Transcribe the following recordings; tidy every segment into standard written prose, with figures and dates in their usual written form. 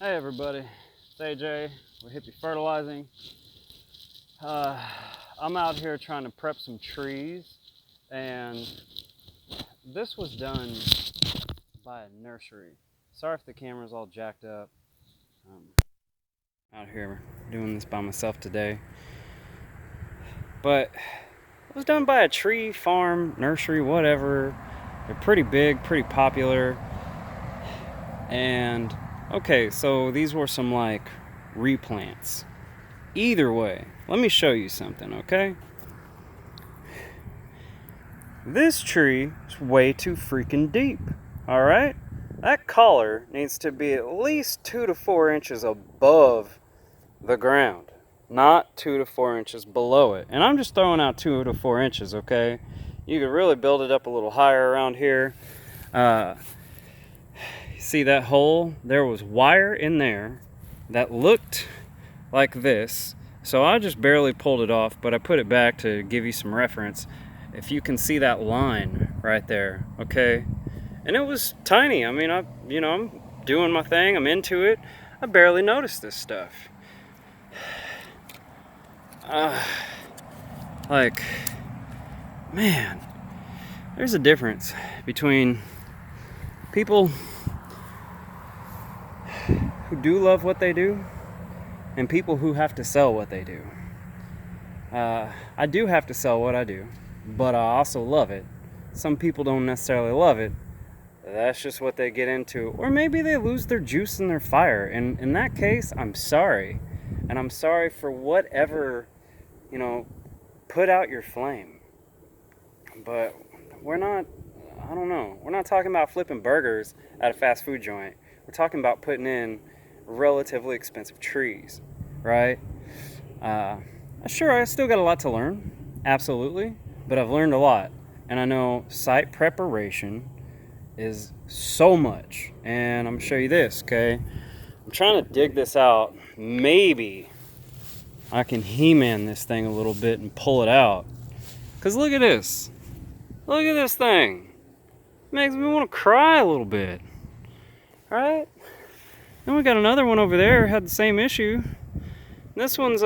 Hey everybody, it's AJ with Hippie Fertilizing. I'm out here trying to prep some trees, and this was done by a nursery. Sorry if the camera's all jacked up. Out here doing this by myself today. But it was done by a tree farm, nursery, whatever. They're pretty big, pretty popular. And okay, so these were some like replants. Either way, let me show you something, okay? This tree is way too freaking deep, alright? That collar needs to be at least 2 to 4 inches above the ground, not 2 to 4 inches below it. And I'm just throwing out 2 to 4 inches, okay? You could really build it up a little higher around here. See that hole? There was wire in there that looked like this. So I just barely pulled it off, but I put it back to give you some reference. If you can see that line right there, okay? And it was tiny. I mean, I'm doing my thing. I'm into it. I barely noticed this stuff. Like, man, there's a difference between people who do love what they do and people who have to sell what they do. I do have to sell what I do, but I also love it. Some people don't necessarily love it. That's just what they get into. Or maybe they lose their juice and their fire. And in that case, I'm sorry. And I'm sorry for whatever, put out your flame. But we're not talking about flipping burgers at a fast food joint. We're talking about putting in relatively expensive trees, right? Sure, I still got a lot to learn, absolutely, but I've learned a lot. And I know site preparation is so much. And I'm gonna show you this, okay? I'm trying to dig this out. Maybe I can He-Man this thing a little bit and pull it out. Because look at this. Look at this thing. It makes me want to cry a little bit. Alright? Then we got another one over there, had the same issue. This one's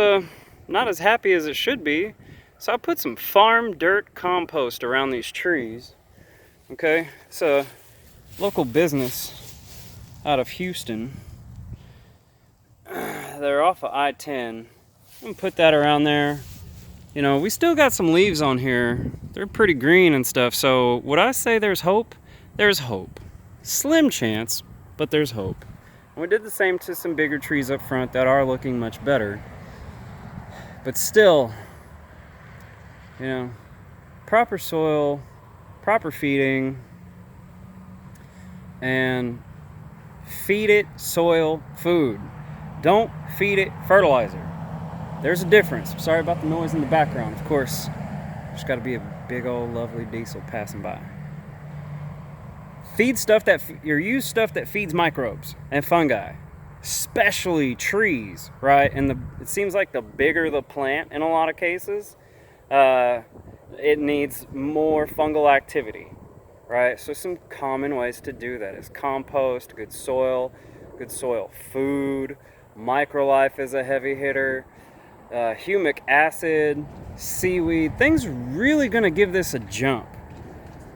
not as happy as it should be. So I put some farm dirt compost around these trees. Okay, it's a local business out of Houston. They're off of I-10. I'm gonna put that around there. We still got some leaves on here. They're pretty green and stuff. So would I say there's hope? There's hope. Slim chance, but there's hope. And we did the same to some bigger trees up front that are looking much better. But still, proper soil, proper feeding, and feed it soil food. Don't feed it fertilizer. There's a difference. Sorry about the noise in the background. Of course, there's got to be a big old lovely diesel passing by. Use stuff that feeds microbes and fungi, especially trees, right? And it seems like the bigger the plant in a lot of cases, it needs more fungal activity, right? So some common ways to do that is compost, good soil food, microlife is a heavy hitter, humic acid, seaweed. Things really gonna give this a jump.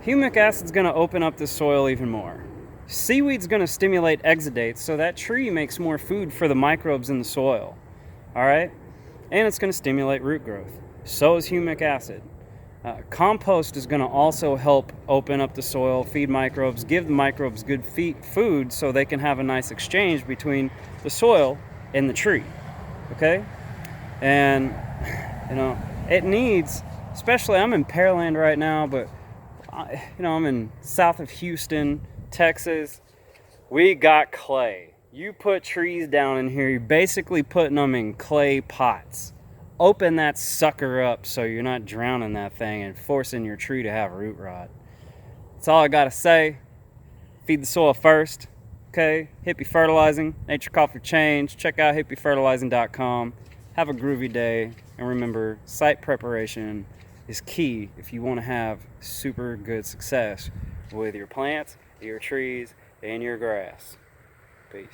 Humic acid's gonna open up the soil even more. Seaweed's gonna stimulate exudates, so that tree makes more food for the microbes in the soil, all right? And it's gonna stimulate root growth. So is humic acid. Compost is gonna also help open up the soil, feed microbes, give the microbes good food so they can have a nice exchange between the soil and the tree, okay? And, it needs, especially I'm in Pearland right now, but I'm in south of Houston, Texas. We got clay. You put trees down in here, you're basically putting them in clay pots. Open that sucker up so you're not drowning that thing and forcing your tree to have root rot. That's all I gotta say. Feed the soil first, okay? Hippie Fertilizing, Nature Call for Change. Check out hippiefertilizing.com. Have a groovy day, and remember, site preparation is key if you want to have super good success with your plants, your trees, and your grass. Peace.